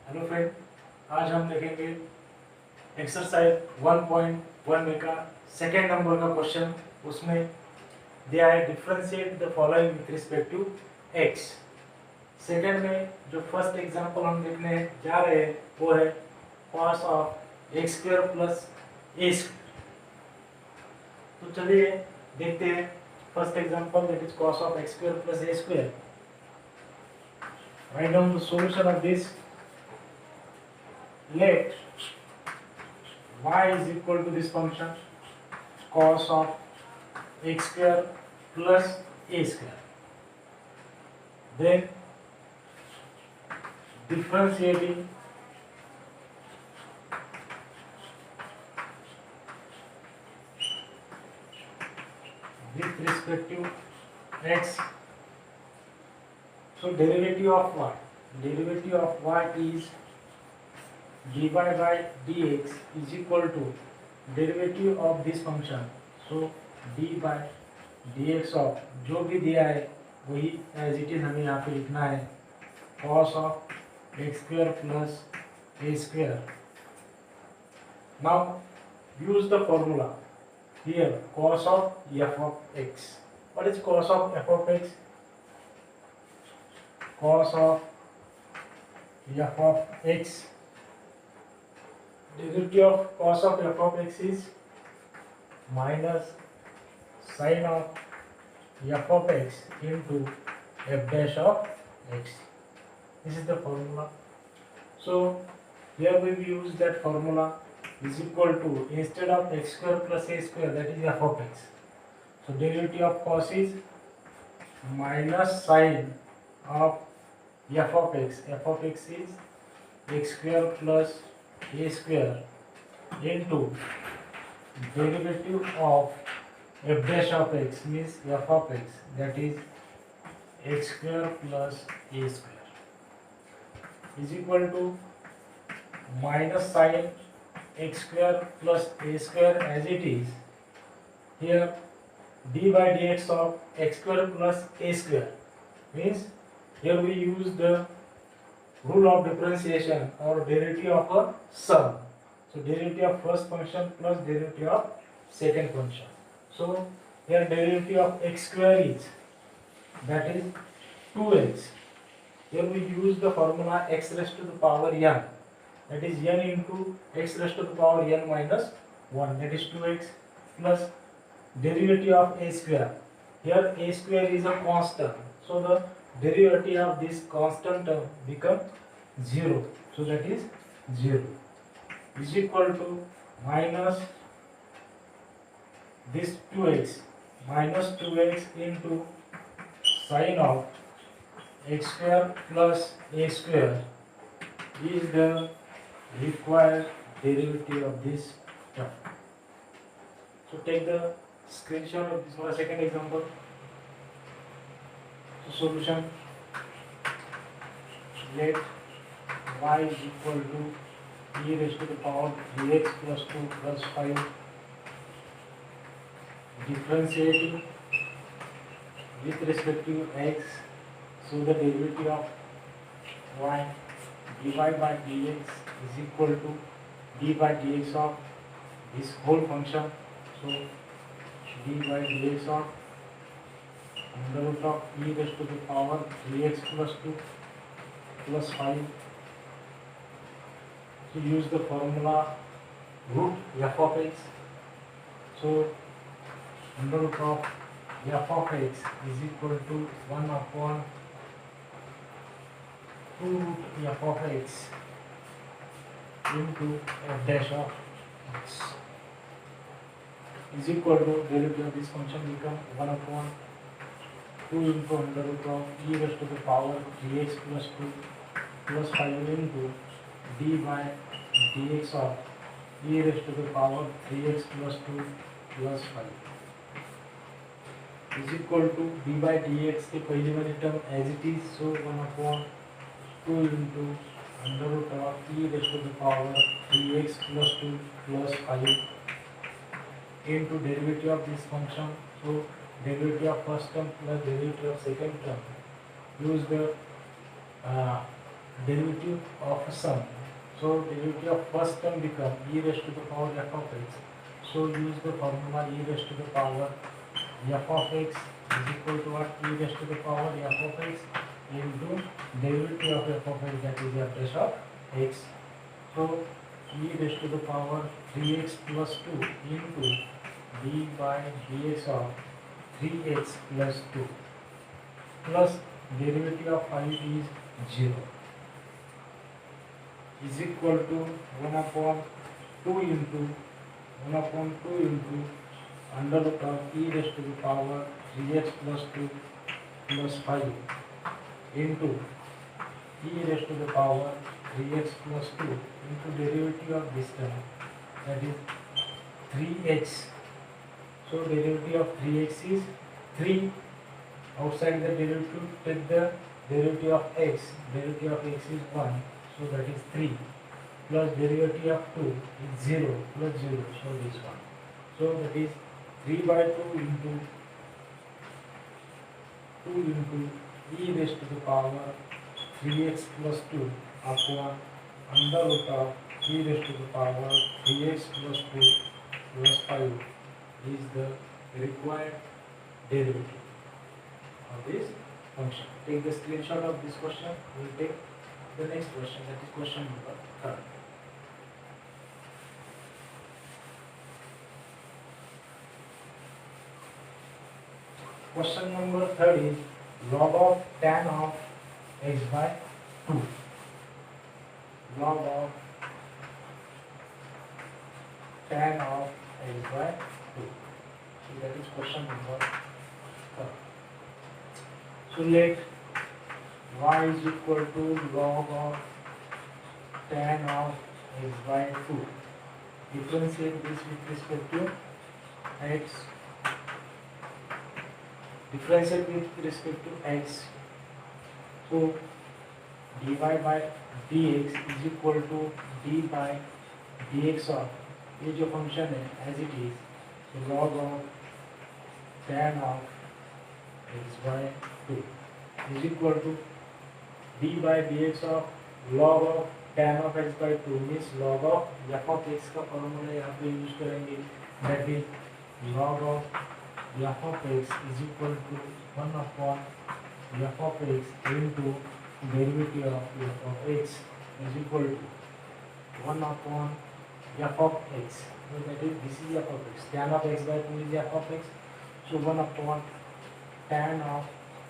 Hello friend, आज हम देखेंगे एक्सरसाइज 1.1 में का सेकेंड नंबर का क्वेश्चन। उसमें दिया है differentiate the following with respect to x. Second में जो फर्स्ट एग्जांपल हम देखने जा रहे हैं वो है cos of x square plus A square. तो चलिए देखते हैं first example, that is cos of x square plus A square. Write down the solution of this. Let y is equal to this function cos of x square plus a square. Then differentiating with respect to x. So derivative of y. Derivative of y is dy by dx is equal to derivative of this function. So d by dx of जो भी दिया है वही as it is हमें यहाँ पे लिखना है, cos of x square plus a square. Now use the formula here, cos of f of x. What is cos of f of x? Cos of f of x, derivative of cos of f of x is minus sin of f of x into f dash of x. This is the formula. So here we use that formula is equal to, instead of x square plus a square, that is f of x. So derivative of cos is minus sin of f of x. F of x is x square plus a square into derivative of f dash of x, means f of x, that is x square plus a square, is equal to minus sin x square plus a square as it is. Here d by dx of x square plus a square means here we use the rule of differentiation or derivative of a sum. So derivative of first function plus derivative of second function. So here derivative of x square is, that is 2x. Here we use the formula x raised to the power n, that is n into x raised to the power n minus 1, that is 2x, plus derivative of a square. Here a square is a constant, so the derivative of this constant term become 0, so that is 0, is equal to minus this 2x, minus 2x into sin of x square plus a square is the required derivative of this term. So take the screenshot of this for a second example. So solution, let y is equal to e raised to the power 3x plus 2 plus 5, differentiating with respect to x. So the derivative of y dy by dx is equal to d by dx of this whole function. So d by dx of under root of e raised to the power 3x plus 2 plus 5. So use the formula root f of x. So under root of f of x is equal to 1 upon 2 root f of x into f dash of x is equal to derivative of this function become 1 upon 2 into under root of e raised to the power 3x plus 2 plus 5 into d by dx of e raised to the power 3x plus 2 plus 5 is equal to d by dx के पहले वाली term as it is, so 1 upon 2 into under root of e raised to the power 3x plus 2 plus 5 into derivative of this function. So derivative of first term plus derivative of second term. Use the derivative of sum. So derivative of first term become e raised to the power f of x. So use the formula e raised to the power f of x is equal to what? E raised to the power f of x into derivative of f of x, that is f dash of x. So e raised to the power 3x plus 2 into d by dx of 3x plus 2 plus derivative of 5 is 0 is equal to 1 upon 2 into 1 upon 2 into under root of e raised to the power 3x plus 2 plus 5 into e raised to the power 3x plus 2 into derivative of this term, that is 3x. So derivative of 3x is 3. Outside the derivative, take the derivative of x. Derivative of x is 1, so that is 3. Plus derivative of 2 is 0 plus 0, so this one. So that is 3 by 2 into e raised to the power 3x plus 2 upon under root of e raised to the power 3x plus 2 plus 5 is the required derivative of this function. Take the screenshot of this question. We will take the next question, that is question number 3. Question number 3 is log of tan of x by 2. Log of tan of x by 2. So that is question number 3. So let y is equal to log of tan of x by 2. Differentiate this with respect to x. Differentiate with respect to x. So dy by dx is equal to d by dx of ये जो function है as it is, so log of tan of x by 2 is equal to d by dx of log of tan of x by 2 means log of f of x का formula यहाँ पे use करेंगे, that is log of f of x is equal to 1 upon f of x into derivative of f of x is equal to 1 upon f of x. So that is, this is f of x. Tan of x by 2 is f of x. So 1 upon tan of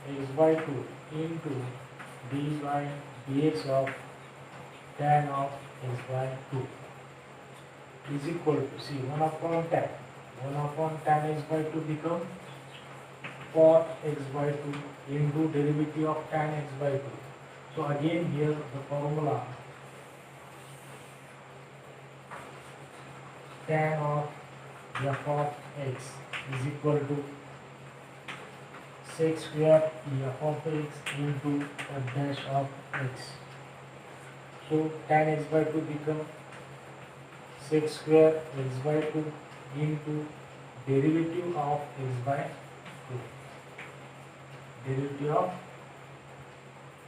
x by 2 into d by dx of tan of x by 2 is equal to, see, 1 upon tan. 1 upon tan x by 2 become cot x by 2 into derivative of tan x by 2. So again here the formula tan of f of x is equal to sec square f of x into f dash of x. So tan x by 2 become sec square x by 2 into derivative of x by 2. Derivative of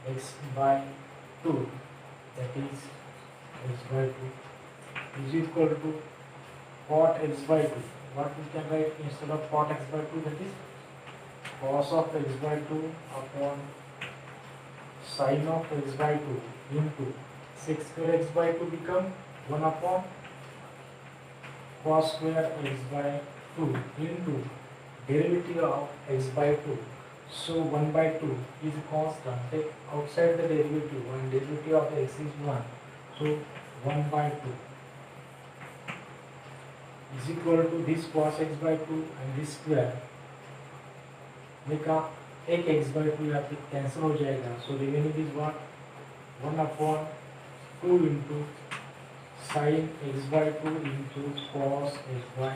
x by 2, that is x by 2 is equal to cot x by 2. What we can write instead of cot x by 2, that is cos of x by 2 upon sin of x by 2 into sec square x by 2 become 1 upon cos square x by 2 into derivative of x by 2. So 1 by 2 is constant. Take outside the derivative, and derivative of x is 1. So 1 by 2 is equal to this cos x by 2 and this square. देखा एक x by 2 यहाँ पे cancel हो जाएगा. So remaining is what? 1 upon 2 into sin x by 2 into cos x by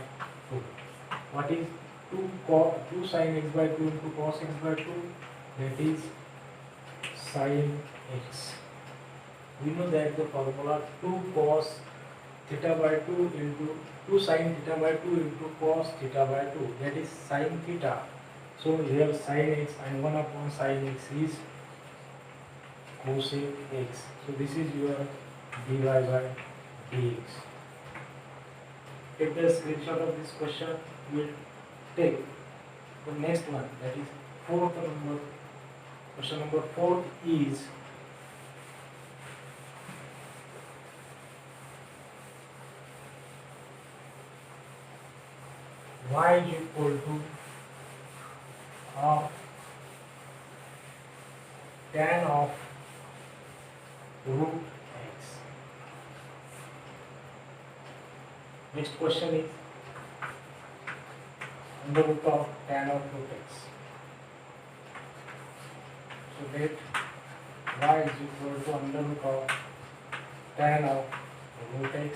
2. What is 2 sin x by 2 into cos x by 2? That is sin x. We know that the formula 2 cos theta by 2 into 2 sin theta by 2 into cos theta by 2, that is sin theta. So here sin x and 1 upon sin x is cosec x. So this is your dy by dx. Take the screenshot of this question. We'll take the next one, that is fourth number. Question number 4 is y is equal to tan of root x. Next question is under root of tan of root x. So that y is equal to under root of tan of root x,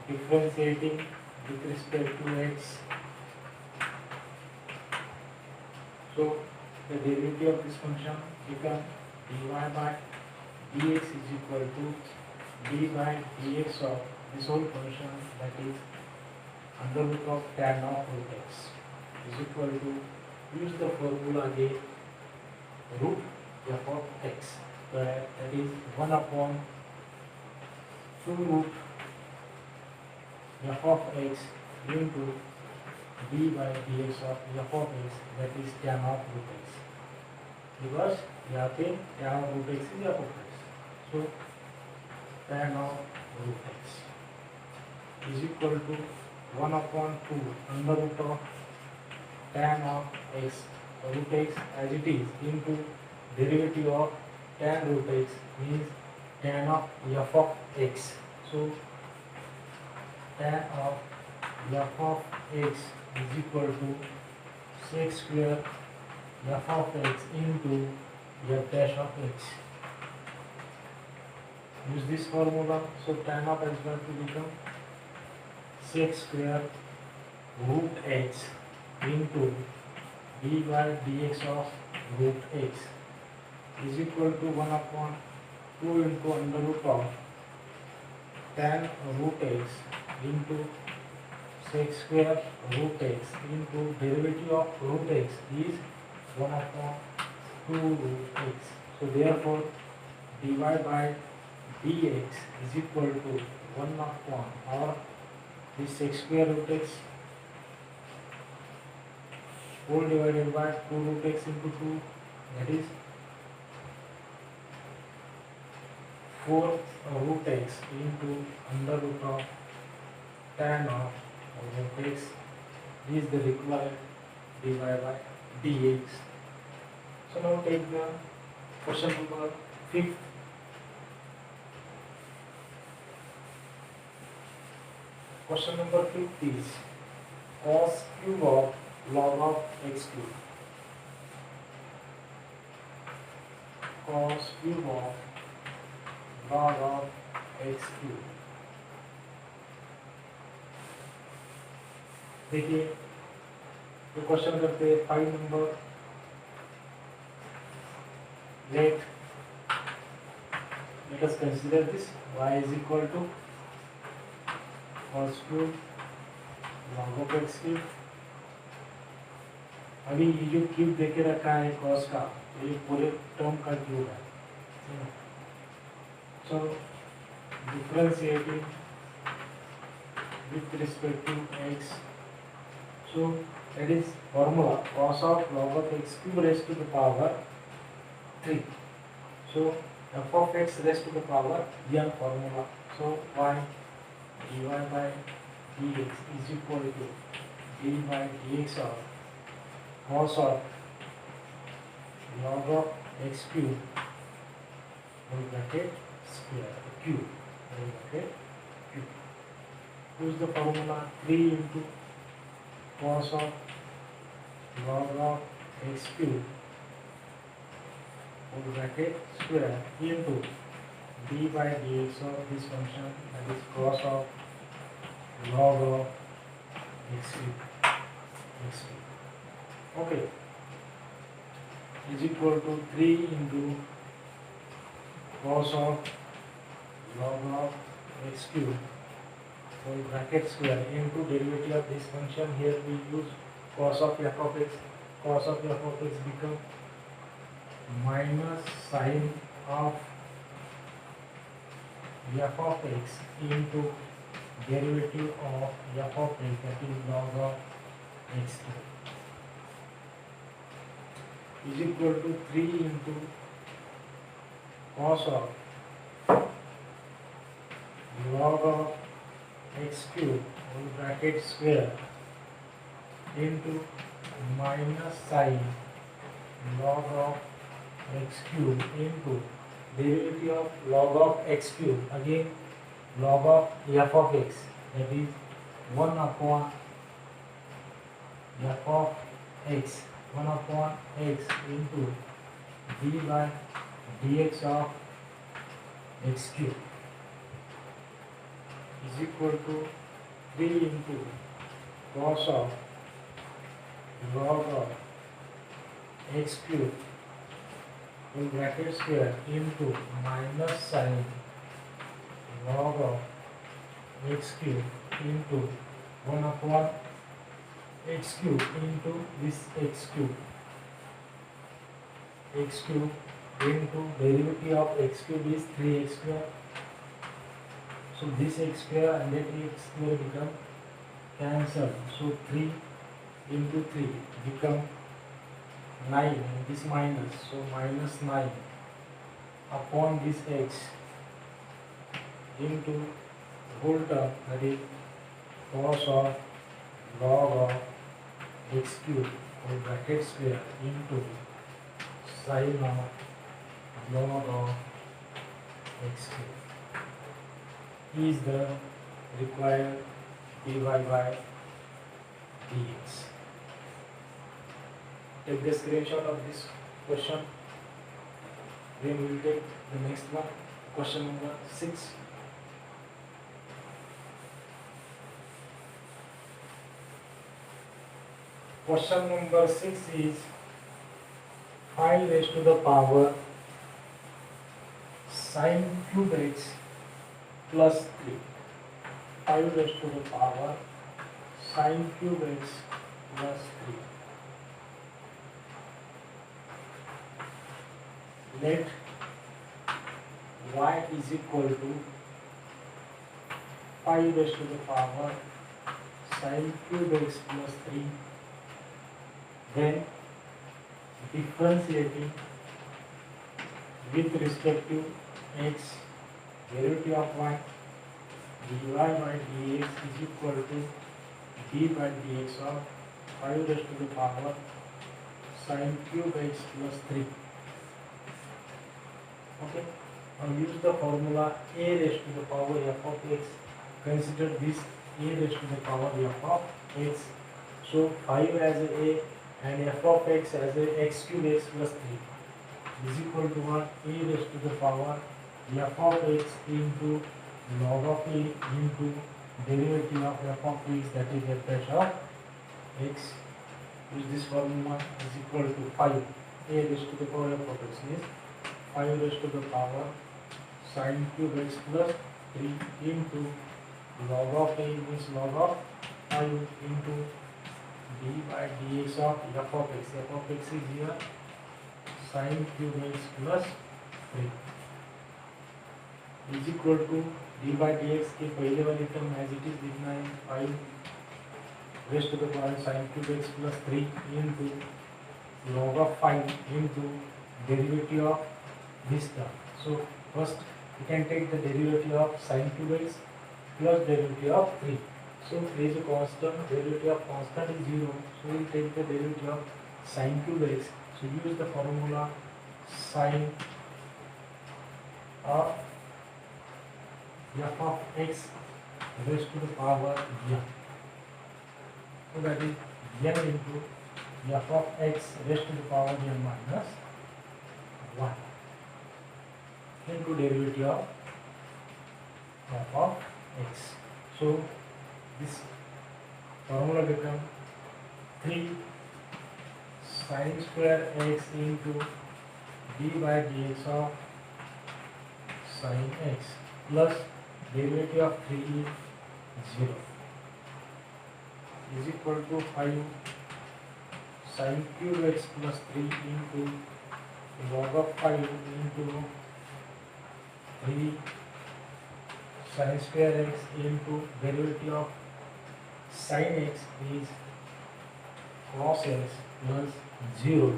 differentiating with respect to x. So the derivative of this function becomes dy by dx is equal to d by dx of this whole function, that is under root of tan of root x, is equal to, use the formula again, root f of x, that is 1 upon 2 root f of x into d by dx of f of x, that is tan of root x, because यहाँ पे tan of root x is f of x. So tan of root x is equal to 1 upon 2 under root of tan of x, root x as it is, into derivative of tan root x means tan of f of x. So tan of f of x is equal to sec square f of x into f dash of x. Use this formula. So tan of x is going to become sec square root x into d by dx of root x is equal to 1 upon 2 into under root of tan root x into sec square root x into derivative of root x is 1 upon 2 root x. So therefore dy by dx is equal to 1 upon, or this sec square root x whole divided by 2 root x into 2, that is 4 root x into under root of tan of root x. This is the required dy by dx. So now take the question number 5. Question number 5 is cos cube of log of x cube. Cos cube of log of x cube. देखिए ये question करते हैं 5 number. Let us consider this y is equal to cos cube log of x cube. अभी ये जो cube देके रखा है cos का, ये पूरे टर्म का क्यूब है. So differentiating with respect to x. So that is formula cos of log of x cube raised to the power 3. So f of x raised to the power n formula. So y dy by dx is equal to d by dx of cos of log of x cube whole bracket square cube whole bracket cube. Use the formula 3 into cos of log of x cube whole bracket square into d by dx of this function, that is cos of log of x cube. Okay, is equal to 3 into cos of log of x cube whole bracket square into derivative of this function. Here we use cos of f of x. Cos of f of x become minus sin of f of x into derivative of f of x, that is log of x cube, is equal to 3 into cos of log of x cube whole bracket square into minus sin log of x cube into derivative of log of x cube, again log of f of x, that is 1 upon f of x, 1 upon x into d by dx of x cube is equal to 3 into cos of log of x cube in bracket square into minus sin log of x cube into 1 upon x cube into this x cube into derivative of x cube is 3x square. So this x square and that x square become cancelled. So 3 into 3 become 9 and this minus. So minus 9 upon this x into whole term, that is cos of log of x cube or bracket square into sin of log of x cube is the required dy by dx. Take the screenshot of this question. Then we will take the next one, question number 6. Question number 6 is 5 raised to the power sin cube x plus 3. 5 raised to the power sin cube x plus 3. Let y is equal to 5 raised to the power sin cube x plus 3. Then differentiating with respect to x, derivative of y, dy by dx is equal to d by dx of 5 raised to the power sin cube x plus 3. Okay, now use the formula a raised to the power f of x. Consider this a raised to the power f of x. So 5 as a and f of x as a x cube x plus 3 is equal to what? A raised to the power f of x into log of a into derivative of f of x, that is f dash of x. Use this formula is equal to 5. A raised to the power f of x is 5 raised to the power sin cube x plus 3 into log of a means log of 5 into d by dx of f of x. F of x is here sin cube x plus 3 is equal to d by dx के पहले वाली term as it is लिखना है 5 raised to the power sin cube x plus 3 into log of 5 into derivative of this term. So first we can take the derivative of sin cube x plus derivative of 3. So there is a constant, derivative of constant is 0. So we will take the derivative of sin cube x. So use the formula sin of f of x raised to the power n. So that is n into f of x raised to the power n minus 1 into derivative of f of x. So this formula becomes 3 sin square x into d by dx of sin x plus derivative of 3 is 0 is equal to 5 sin cube x plus 3 into log of 5 into 3 sin square x into derivative of sin x is cos x plus 0.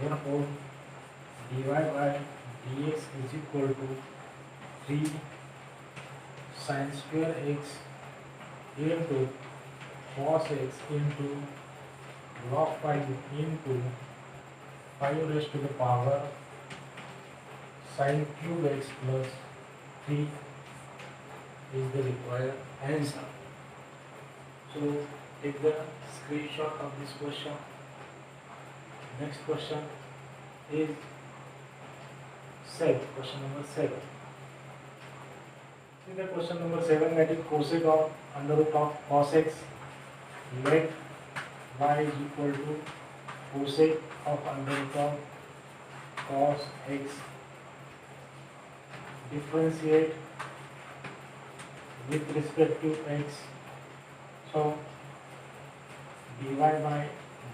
Therefore, dy by dx is equal to 3 sin square x into cos x into log 5 into 5 raised to the power sin cube x plus 3 is the required answer. So take the screenshot of this question. Next question is question number 7. See the question number 7, that is cosec of under root of cos x. Let y is equal to cosec of under root of cos x. Differentiate with respect to x. So dy by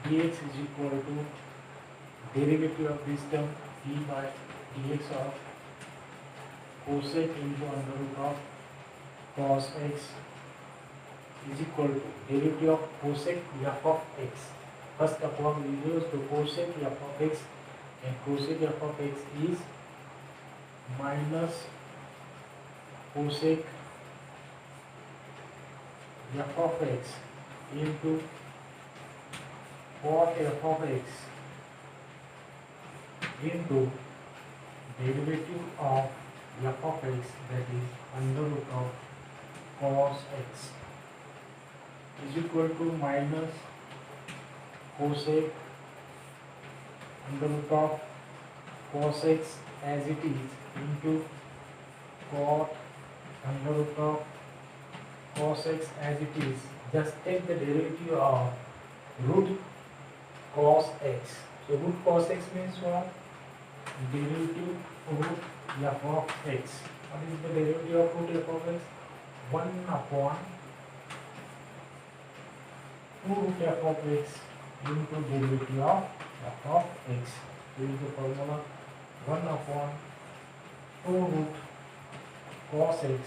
dx is equal to derivative of this term d by dx of cosec into under root of cos x is equal to derivative of cosec f of x. First upon we use to cosec f of x, and cosec f of x is minus cosec f of x into cot f of x into derivative of f of x, that is under root of cos x, is equal to minus cosec under root of cos x as it is into cot under root of cos x as it is. Just take the derivative of root cos x. So root cos x means what? Derivative root f of x. What is the derivative of root f of x? 1 upon 2 root f of x into derivative of f of x. This is the formula. 1 upon 2 root cos x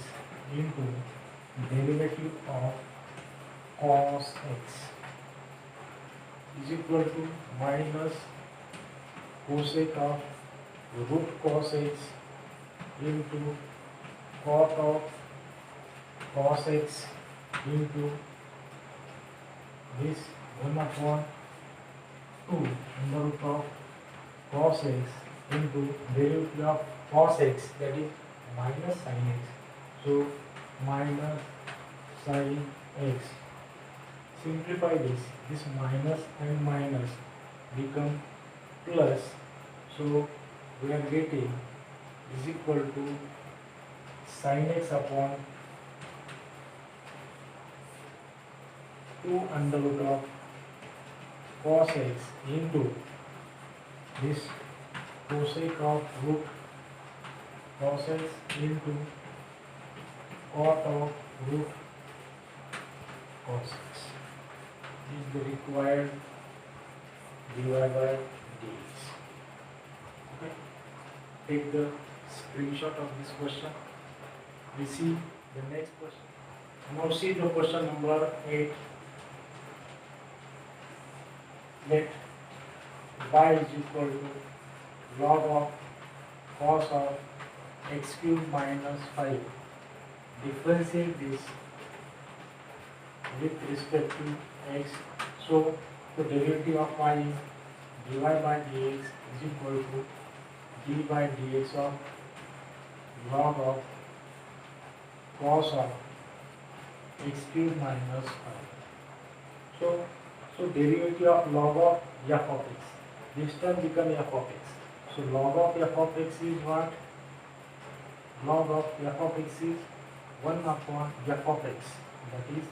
into derivative of cos x is equal to minus cosec of root cos x into cot of cos x into this 1 upon 2 under root of cos x into derivative of cos x, that is minus sin x. So minus sin x. Simplify this minus and minus become plus. So we are getting is equal to sin x upon 2 under root of cos x into this cosec of root cos x into cot of root cos x is the required dy by dx. Okay. Take the screenshot of this question. We see the next question. Now see the question number 8. Let y is equal to log of cos of x cube minus 5. Differentiate this with respect to x. So the derivative of y is dy by dx is equal to d by dx of log of cos of x cube minus 5. So derivative of log of f of x. This term become f of x. So log of f of x is what? Log of f of x is 1 upon f of x, that is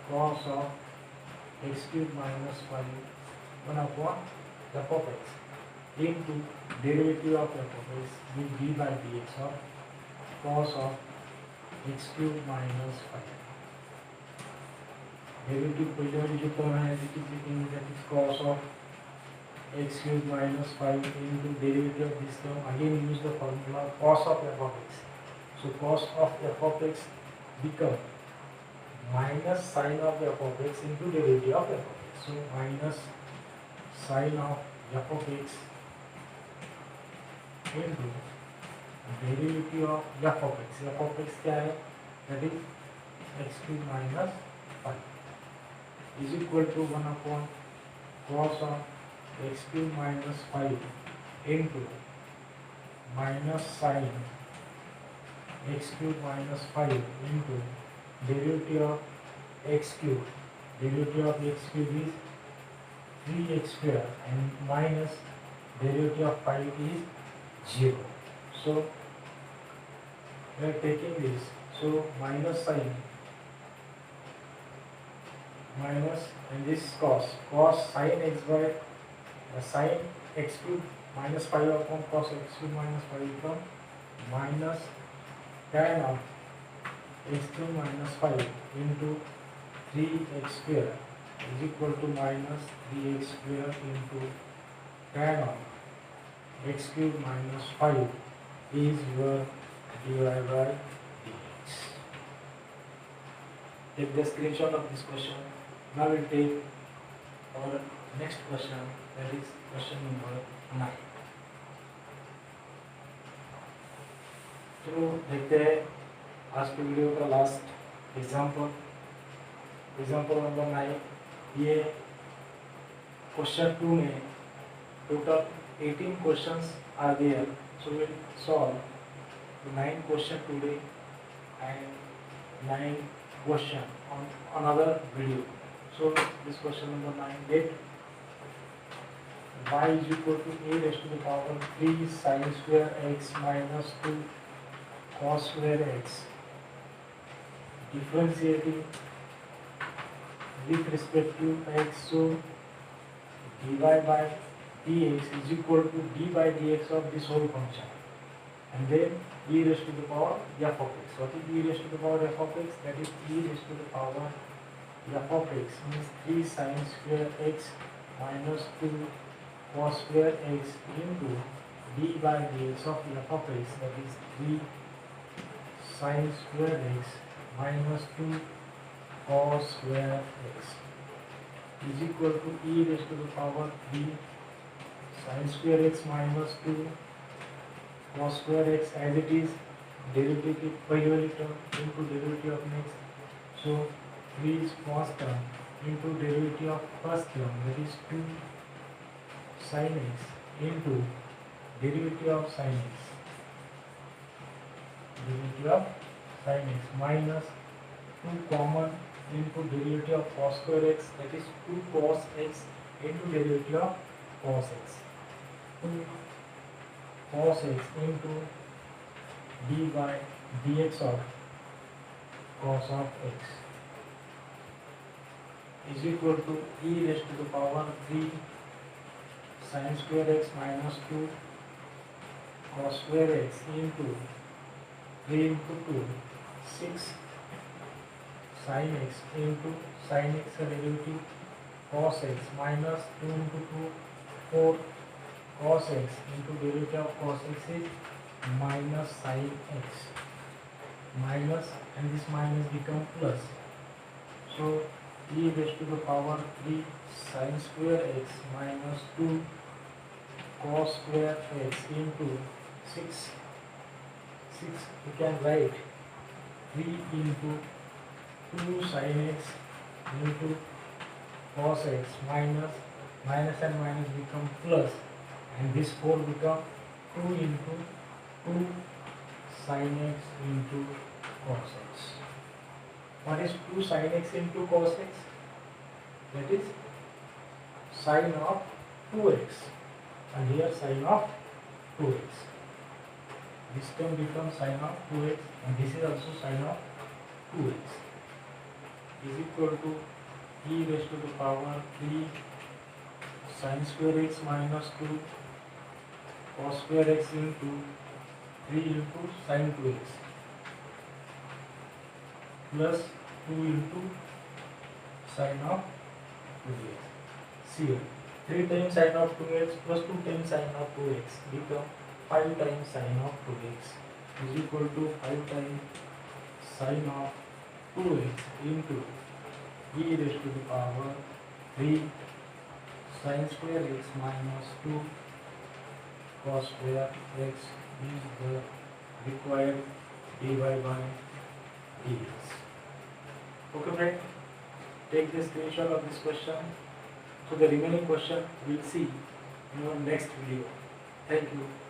cos of x cube minus 5 1 upon f of x into derivative of f of x with d by dx of cos of x cube minus 5. Derivative पहले वाली जो term है that is cos of x cube minus 5 into derivative of this term. Again use the formula cos of f of x. So cos of f of x become minus sin of f of x into derivative of f of x. So minus sin of f of x into derivative of f of x. f of x क्या है? That is x cube minus 5 is equal to 1 upon cos of x cube minus 5 into minus sin x cube minus 5 into derivative of x cube. Derivative of x cube is 3x square and minus derivative of 5 is 0. So we are taking this. So minus sin minus and this cos sin x by sin x cube minus 5 upon cos x cube minus 5 become minus tan of x cube minus 5 into 3x square is equal to minus 3x square into tan of x cube minus 5 is your dy by dx. Take the screenshot of this question. Now we'll take our next question, that is question number 9. तो देखते हैं आज की video का last example number 9. ये question 2 में total 18 questions are there. So we'll solve 9 question today and 9 question on another video. So this question number 9, let y is equal to a raised to the power 3 sin square x minus 2 cos square x. Differentiating with respect to x, so dy by dx is equal to d by dx of this whole function, and then e raised to the power f of x. What is e raised to the power f of x? That is e raised to the power f of x means 3 sin square x minus 2 cos square x into d by dx of f of x, that is 3 sin square x minus 2 cos square x is equal to e raised to the power 3 sin square x minus 2 cos square x as it is, derivative पहली वाली term into derivative of next. So 3 is first term into derivative of first term, that is 2 sin x into derivative of sin x. Derivative of sin x minus 2 common into derivative of cos square x, that is 2 cos x into derivative of cos x. 2 cos x into d by dx of cos of x is equal to e raised to the power 3 sin square x minus 2 cos square x into 3 into 2 6 sin x into sin x का derivative cos x minus 2 into 2 4 cos x into derivative of cos x is minus sin x, minus and this minus become plus. So e raised to the power 3 sin square x minus 2 cos square x into 6 we can write 3 into 2 sin x into cos x minus and minus become plus, and this 4 become 2 into 2 sin x into cos x. What is 2 sin x into cos x? That is sin of 2x, and here sin of 2x. This term becomes sin of 2x, and this is also sin of 2x is equal to e raised to the power 3 sin square x minus 2 cos square x into 3 into sin 2x plus 2 into sin of 2x. See here, 3 times sine of 2x plus 2 times sine of 2x become 5 times sine of 2x is equal to 5 times sine of 2x into e raised to the power 3 sine square x minus 2 cos square x is the required dy by dx. Okay friend, take the screenshot of this question. So the remaining question we'll see in our next video. Thank you.